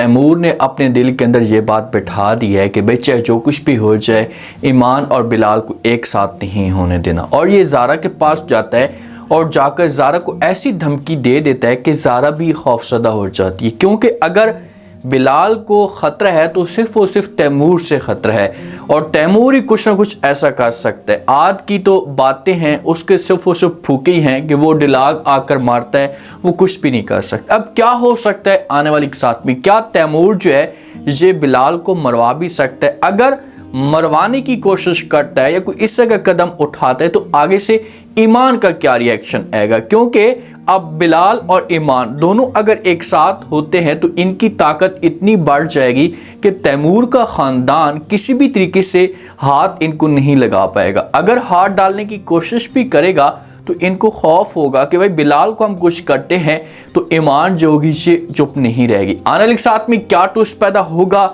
तैमूर ने अपने दिल के अंदर ये बात बैठा दी है कि भाई चाहे जो कुछ भी हो जाए, ईमान और बिलाल को एक साथ नहीं होने देना। और ये ज़ारा के पास जाता है और जाकर ज़ारा को ऐसी धमकी दे देता है कि ज़ारा भी खौफज़दा हो जाती है, क्योंकि अगर बिलाल को ख़तरा है तो सिर्फ़ और सिर्फ तैमूर से ख़तरा है और तैमूर ही कुछ ना कुछ ऐसा कर सकता है। आद की तो बातें हैं, उसके सिर्फ और सिर्फ फूके ही हैं कि वो डिलाग आकर मारता है, वो कुछ भी नहीं कर सकता। अब क्या हो सकता है आने वाली साथ में, क्या तैमूर जो है ये बिलाल को मरवा भी सकता है? अगर मरवाने की कोशिश करता है या कोई इस तरह का कदम उठाता है तो आगे से ईमान का क्या रिएक्शन आएगा? क्योंकि अब बिलाल और ईमान दोनों अगर एक साथ होते हैं तो इनकी ताकत इतनी बढ़ जाएगी कि तैमूर का ख़ानदान किसी भी तरीके से हाथ इनको नहीं लगा पाएगा। अगर हाथ डालने की कोशिश भी करेगा तो इनको खौफ होगा कि भाई बिलाल को हम कुछ करते हैं तो ईमान जो होगी ये चुप नहीं रहेगी। आने वाले साथ में क्या ट्विस्ट पैदा होगा,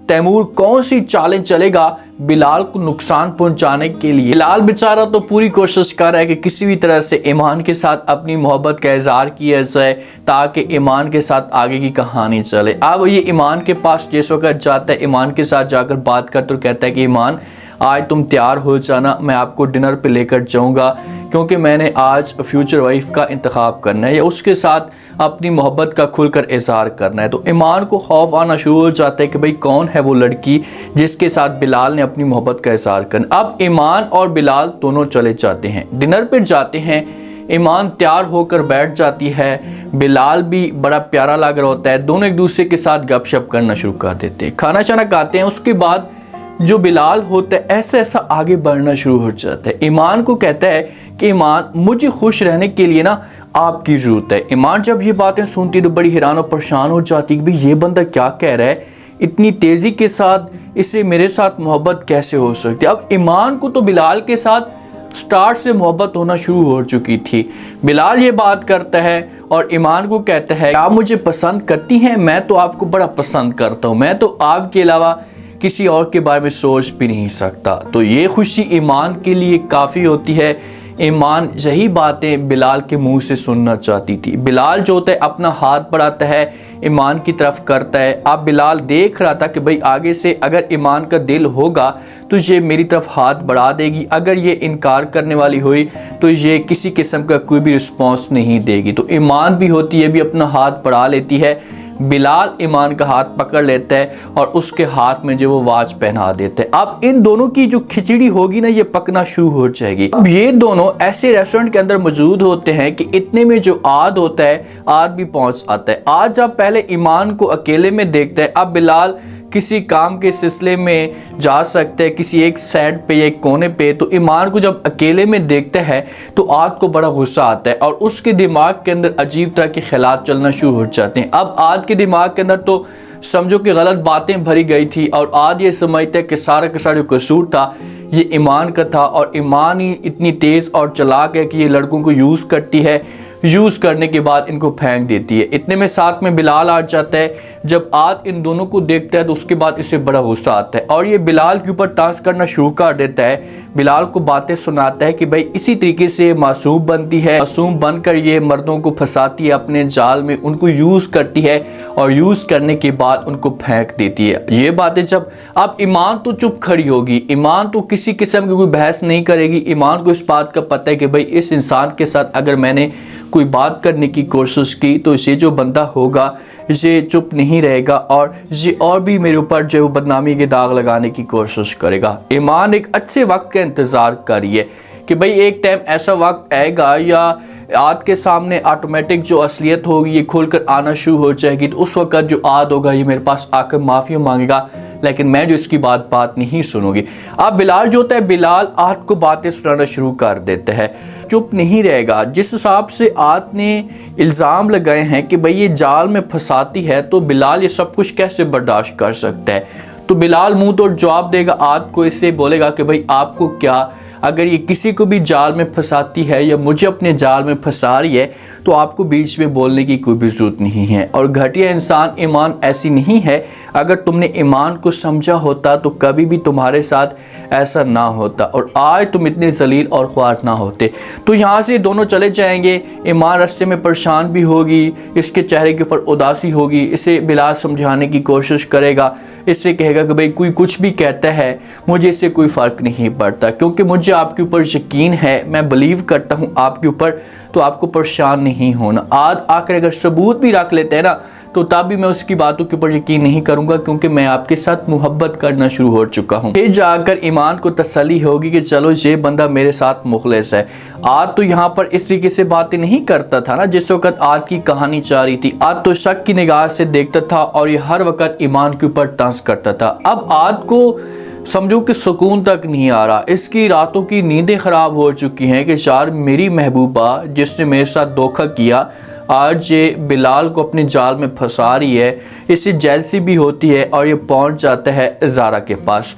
तैमूर कौन सी चालें चलेगा बिलाल को नुकसान पहुंचाने के लिए? बिलाल बेचारा तो पूरी कोशिश कर रहा है कि किसी भी तरह से ईमान के साथ अपनी मोहब्बत का इजहार किया जाए ताकि ईमान के साथ आगे की कहानी चले। अब ये ईमान के पास जिस वक्त जाता है, ईमान के साथ जाकर बात करता तो कहता है कि ईमान आज तुम तैयार हो जाना, मैं आपको डिनर पे लेकर जाऊंगा क्योंकि मैंने आज फ्यूचर वाइफ का इंतखाब करना है या उसके साथ अपनी मोहब्बत का खुलकर इजहार करना है। तो ईमान को खौफ आना शुरू हो जाता है कि भाई कौन है वो लड़की जिसके साथ बिलाल ने अपनी मोहब्बत का इजहार करना। अब ईमान और बिलाल दोनों चले जाते हैं, डिनर पर जाते हैं। ईमान तैयार होकर बैठ जाती है, बिलाल भी बड़ा प्यारा लग रहा होता है, दोनों एक दूसरे के साथ गपशप करना शुरू कर देते हैं। खाना शाना खाते हैं, उसके बाद जो बिलाल होता है ऐसा ऐसा आगे बढ़ना शुरू हो जाता है। ईमान को कहता है कि ईमान मुझे खुश रहने के लिए ना आपकी ज़रूरत है। ईमान जब ये बातें सुनती तो बड़ी हैरान और परेशान हो जाती कि भाई ये बंदा क्या कह रहा है, इतनी तेज़ी के साथ इसे मेरे साथ मोहब्बत कैसे हो सकती है? अब ईमान को तो बिलाल के साथ स्टार्ट से मोहब्बत होना शुरू हो चुकी थी। बिलाल ये बात करता है और ईमान को कहता है आप मुझे पसंद करती हैं, मैं तो आपको बड़ा पसंद करता हूँ, मैं तो आपके अलावा किसी और के बारे में सोच भी नहीं सकता। तो ये खुशी ईमान के लिए काफ़ी होती है। ईमान यही बातें बिलाल के मुंह से सुनना चाहती थी। बिलाल जो होता है अपना हाथ बढ़ाता है, ईमान की तरफ करता है। अब बिलाल देख रहा था कि भाई आगे से अगर ईमान का दिल होगा तो ये मेरी तरफ हाथ बढ़ा देगी, अगर ये इनकार करने वाली हुई तो ये किसी किस्म का कोई भी रिस्पॉन्स नहीं देगी। तो ईमान भी होती है भी अपना हाथ बढ़ा लेती है। बिलाल ईमान का हाथ पकड़ लेता है और उसके हाथ में जो वो वाच पहना देते हैं। अब इन दोनों की जो खिचड़ी होगी ना ये पकना शुरू हो जाएगी। अब ये दोनों ऐसे रेस्टोरेंट के अंदर मौजूद होते हैं कि इतने में जो आद होता है, आद भी पहुंच आता है। आज जब पहले ईमान को अकेले में देखता है, अब बिलाल किसी काम के सिलसिले में जा सकते हैं किसी एक साइड पे या एक कोने पे, तो ईमान को जब अकेले में देखता है तो आद को बड़ा गुस्सा आता है और उसके दिमाग के अंदर अजीब तरह के ख्यालात चलना शुरू हो जाते हैं। अब आद के दिमाग के अंदर तो समझो कि गलत बातें भरी गई थी और आद ये समझता है कि सारा का सारा जो कसूर था ये ईमान का था और ईमान ही इतनी तेज़ और चालाक है कि ये लड़कों को यूज़ करती है, यूज़ करने के बाद इनको फेंक देती है। इतने में साथ में बिलाल आ जाता है। जब आद इन दोनों को देखता है तो उसके बाद इसे बड़ा गुस्सा आता है और ये बिलाल के ऊपर टांस करना शुरू कर देता है। बिलाल को बातें सुनाता है कि भाई इसी तरीके से मासूम बनती है, मासूम बनकर ये मर्दों को फंसाती है अपने जाल में, उनको यूज़ करती है और यूज़ करने के बाद उनको फेंक देती है। ये बातें जब अब ईमान तो चुप खड़ी होगी, ईमान तो किसी किस्म की कोई बहस नहीं करेगी। ईमान को इस बात का पता है कि भाई इस इंसान के साथ अगर मैंने कोई बात करने की कोशिश की तो ये जो बंदा होगा ये चुप नहीं रहेगा और ये और भी मेरे ऊपर जो बदनामी के दाग लगाने की कोशिश करेगा। ईमान एक अच्छे वक्त का इंतज़ार कर रही है कि भाई एक टाइम ऐसा वक्त आएगा या आद के सामने ऑटोमेटिक जो असलियत होगी ये खुलकर आना शुरू हो जाएगी। तो उस वक्त जो आद होगा ये मेरे पास आकर माफ़ी मांगेगा, लेकिन मैं जो इसकी बात नहीं सुनूंगी। अब बिलाल जो होता है, बिलाल आद को बातें सुनाना शुरू कर देता है, चुप नहीं रहेगा। जिस हिसाब से आद ने इल्ज़ाम लगाए हैं कि भाई ये जाल में फंसाती है तो बिलाल ये सब कुछ कैसे बर्दाश्त कर सकता है। तो बिलाल मुंह तोड़ जवाब देगा आद को, इससे बोलेगा कि भाई आपको क्या, अगर ये किसी को भी जाल में फंसाती है या मुझे अपने जाल में फंसा रही है तो आपको बीच में बोलने की कोई भी ज़रूरत नहीं है। और घटिया इंसान ईमान ऐसी नहीं है, अगर तुमने ईमान को समझा होता तो कभी भी तुम्हारे साथ ऐसा ना होता और आज तुम इतने जलील और ख्वार ना होते। तो यहाँ से दोनों चले जाएंगे। ईमान रास्ते में परेशान भी होगी, इसके चेहरे के ऊपर उदासी होगी, इसे बिलाल समझाने की कोशिश करेगा, इससे कहेगा कि भाई कोई कुछ भी कहता है मुझे इससे कोई फ़र्क नहीं पड़ता, क्योंकि मुझे आपके ऊपर यकीन है, मैं बिलीव करता हूँ आपके ऊपर, तो आपको परेशान नहीं होना। आज आकर अगर सबूत भी रख लेते हैं ना तो तब भी मैं उसकी बातों के ऊपर यकीन नहीं करूंगा, क्योंकि मैं आपके साथ मोहब्बत करना शुरू हो चुका हूं। फिर जाकर ईमान को तसल्ली होगी कि चलो ये बंदा मेरे साथ मुखलिस है। आज तो यहाँ पर इस तरीके से बातें नहीं करता था ना जिस वक्त आज की कहानी चाह रही थी। आज तो शक की निगाह से देखता था और ये हर वक्त ईमान के ऊपर तंज करता था। अब आज को समझो कि सुकून तक नहीं आ रहा, इसकी रातों की नींदें ख़राब हो चुकी हैं कि यार मेरी महबूबा जिसने मेरे साथ धोखा किया आज ये बिलाल को अपने जाल में फंसा रही है। इसे जेलसी भी होती है और ये पहुंच जाता है ज़ारा के पास।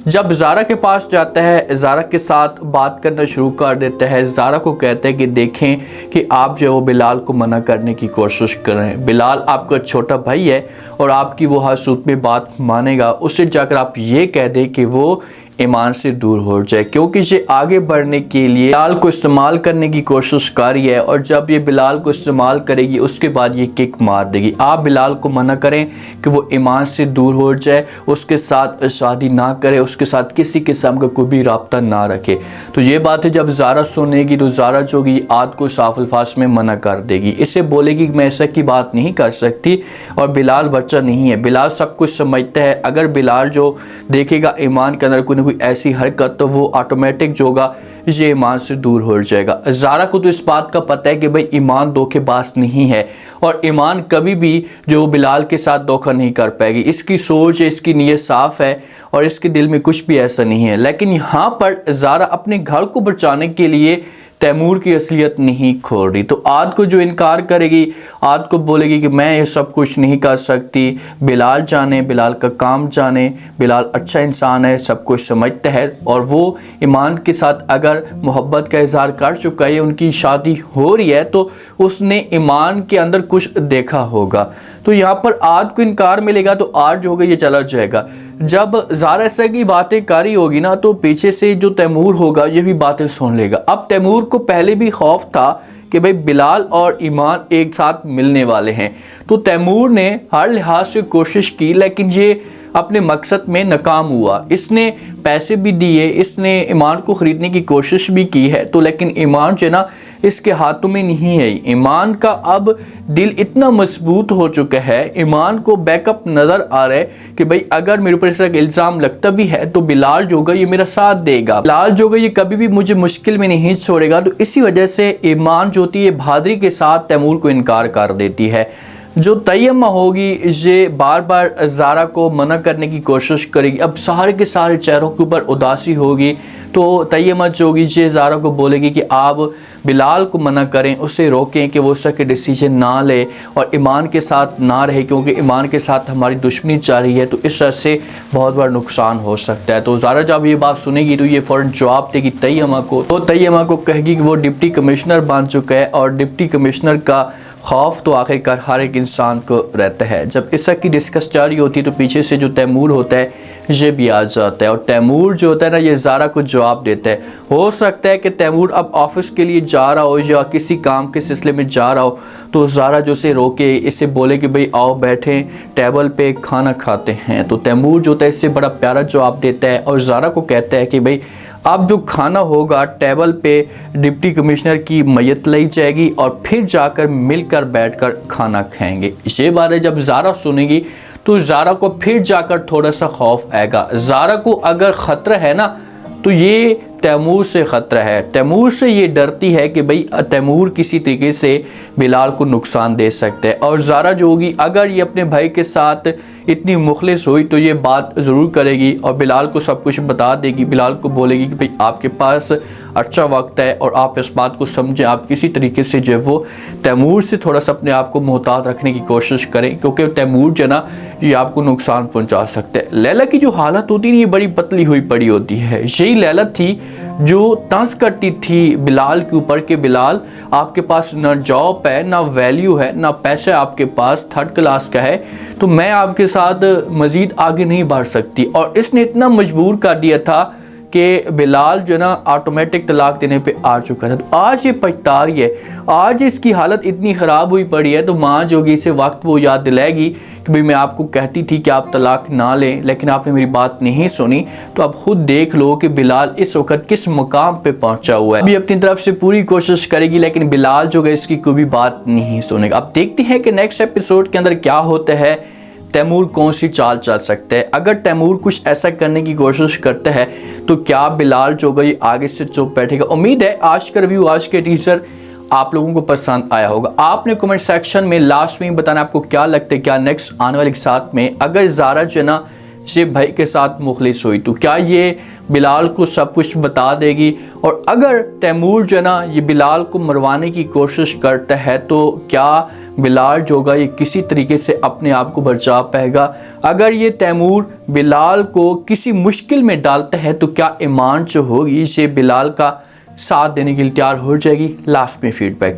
जब ज़ारा के पास जाता है, ज़ारा के साथ बात करना शुरू कर देता है। ज़ारा को कहता है कि देखें कि आप जो वो बिलाल को मना करने की कोशिश कर रहे हैं। बिलाल आपका छोटा भाई है और आपकी वो हर सूरत में बात मानेगा। उससे जाकर आप ये कह दें कि वो ईमान से दूर हो जाए, क्योंकि ये आगे बढ़ने के लिए बिलाल को इस्तेमाल करने की कोशिश कर रही है और जब ये बिलाल को इस्तेमाल करेगी उसके बाद ये किक मार देगी। आप बिलाल को मना करें कि वो ईमान से दूर हो जाए, उसके साथ शादी ना करे, उसके साथ किसी किस्म का कोई भी रब्ता ना रखे। तो ये बात है जब ज़ारा सुनेगी तो ज़ारा जो होगी आद को साफ अल्फाज में मना कर देगी। इसे बोलेगी कि मैं ऐसा की बात नहीं कर सकती। और बिलाल बच्चा नहीं है, बिलाल सब कुछ समझता है। अगर बिलाल जो देखेगा ईमान के अंदर कोई ऐसी हरकत तो वो ऑटोमेटिक जो होगा ये ईमान से दूर हो जाएगा। ज़ारा को तो इस बात का पता है कि भाई ईमान धोखेबाज नहीं है और ईमान कभी भी जो बिलाल के साथ धोखा नहीं कर पाएगी। इसकी सोच है, इसकी नीयत साफ़ है और इसके दिल में कुछ भी ऐसा नहीं है। लेकिन यहाँ पर ज़ारा अपने घर को बचाने के लिए तैमूर की असलियत नहीं खोल रही। तो आद को जो इनकार करेगी, आद को बोलेगी कि मैं ये सब कुछ नहीं कर सकती, बिलाल जाने, बिलाल का काम जाने, बिलाल अच्छा इंसान है, सब कुछ समझता है और वो ईमान के साथ अगर मोहब्बत का इजहार कर चुका है, उनकी शादी हो रही है तो उसने ईमान के अंदर कुछ देखा होगा। तो यहाँ पर आद को इनकार मिलेगा तो आद जो होगा ये चला जाएगा। जब ज़ारा ऐसा की बातें करी होगी ना तो पीछे से जो तैमूर होगा ये भी बातें सुन लेगा। अब तैमूर को पहले भी खौफ था कि भाई बिलाल और ईमान एक साथ मिलने वाले हैं, तो तैमूर ने हर लिहाज से कोशिश की लेकिन ये अपने मकसद में नाकाम हुआ। इसने पैसे भी दिए, इसने ईमान को ख़रीदने की कोशिश भी की है, तो लेकिन ईमान जो है ना इसके हाथों में नहीं है। ईमान का अब दिल इतना मजबूत हो चुका है, ईमान को बैकअप नज़र आ रहा है कि भाई अगर मेरे ऊपर ऐसा इल्ज़ाम लगता भी है तो बिलाल जो होगा ये मेरा साथ देगा, बिलाल जो होगा ये कभी भी मुझे मुश्किल में नहीं छोड़ेगा। तो इसी वजह से ईमान जो होती है बहादुरी के साथ तैमूर को इनकार कर देती है। जो तैयमा होगी ये बार बार ज़ारा को मना करने की कोशिश करेगी। अब सारे के सारे चेहरों के ऊपर उदासी होगी तो तैयमा जो होगी ये ज़ारा को बोलेगी कि आप बिलाल को मना करें, उसे रोकें कि वो उसका डिसीजन ना ले और ईमान के साथ ना रहे, क्योंकि ईमान के साथ हमारी दुश्मनी चल रही है तो इस तरह से बहुत बड़ा नुकसान हो सकता है। तो ज़ारा जब ये बात सुनेगी तो ये फ़ौरन जवाब देगी तैयमा को। तो तैयमा को कहेगी कि वो डिप्टी कमिश्नर बन चुका है और डिप्टी कमिश्नर का खौफ तो आखिरकार हर एक इंसान को रहता है। जब इस की डिस्कस जारी होती है तो पीछे से जो तैमूर होता है ये भी आ जाता है और तैमूर जो होता है ना ये ज़ारा को जवाब देता है। हो सकता है कि तैमूर अब ऑफिस के लिए जा रहा हो या किसी काम के सिलसिले में जा रहा हो तो ज़ारा जो से रोके, इसे बोले कि भाई आओ बैठें टेबल पे खाना खाते हैं। तो तैमूर जो होता है इससे बड़ा प्यारा जवाब देता है और ज़ारा को कहता है कि भाई अब जो खाना होगा टेबल पे डिप्टी कमिश्नर की मैयत लाई जाएगी और फिर जाकर मिलकर बैठकर खाना खाएंगे। ये बात है जब ज़ारा सुनेगी तो ज़ारा को फिर जाकर थोड़ा सा खौफ आएगा। ज़ारा को अगर ख़तरा है ना तो ये तैमूर से ख़तरा है। तैमूर से ये डरती है कि भाई तैमूर किसी तरीके से बिलाल को नुकसान दे सकता है और ज़ारा जो होगी अगर ये अपने भाई के साथ इतनी मुखलिस हुई तो ये बात ज़रूर करेगी और बिलाल को सब कुछ बता देगी। बिलाल को बोलेगी कि भाई आपके पास अच्छा वक्त है और आप इस बात को समझें। आप किसी तरीके से जो है वो तैमूर से थोड़ा सा अपने आप को मोहतात रखने की कोशिश करें, क्योंकि तैमूर जो है ना ये आपको नुकसान पहुंचा सकते हैं। लैला की जो हालत होती है ये बड़ी पतली हुई पड़ी होती है। यही लैला थी जो तंज करती थी बिलाल के ऊपर कि बिलाल आपके पास ना जॉब है, ना वैल्यू है, ना पैसा आपके पास, थर्ड क्लास का है, तो मैं आपके साथ मज़ीद आगे नहीं बढ़ सकती। और इसने इतना मजबूर कर दिया था कि बिलाल जो है ना ऑटोमेटिक तलाक देने पे आ चुका था। तो आज ये पछता रही है, आज इसकी हालत इतनी ख़राब हुई पड़ी है। तो माँ जो होगी इसे वक्त वो याद दिलाएगी कि भाई मैं आपको कहती थी कि आप तलाक ना लें, लेकिन आपने मेरी बात नहीं सुनी। तो आप खुद देख लो कि बिलाल इस वक्त किस मुकाम पे पहुंचा हुआ है। अभी अपनी तरफ से पूरी कोशिश करेगी, लेकिन बिलाल जो है इसकी कोई भी बात नहीं सुनेगा। अब देखते हैं कि नेक्स्ट एपिसोड के अंदर क्या होता है, तैमूर कौन सी चाल चल सकता है। अगर तैमूर कुछ ऐसा करने की कोशिश करता है तो क्या बिलाल जो गई आगे से चुप बैठेगा। उम्मीद है आज का रिव्यू, आज के टीजर आप लोगों को पसंद आया होगा। आपने कमेंट सेक्शन में लास्ट में बताना आपको क्या लगता है, क्या नेक्स्ट आने वाले के साथ में अगर ज़ारा जना शिव भाई के साथ मुखलिस हुई तो क्या ये बिलाल को सब कुछ बता देगी, और अगर तैमूर जो है ना ये बिलाल को मरवाने की कोशिश करता है तो क्या बिलाल जो होगा ये किसी तरीके से अपने आप को बचा पाएगा। अगर ये तैमूर बिलाल को किसी मुश्किल में डालता है तो क्या ईमान जो होगी ये बिलाल का साथ देने के लिए तैयार हो जाएगी। लास्ट में फीडबैक।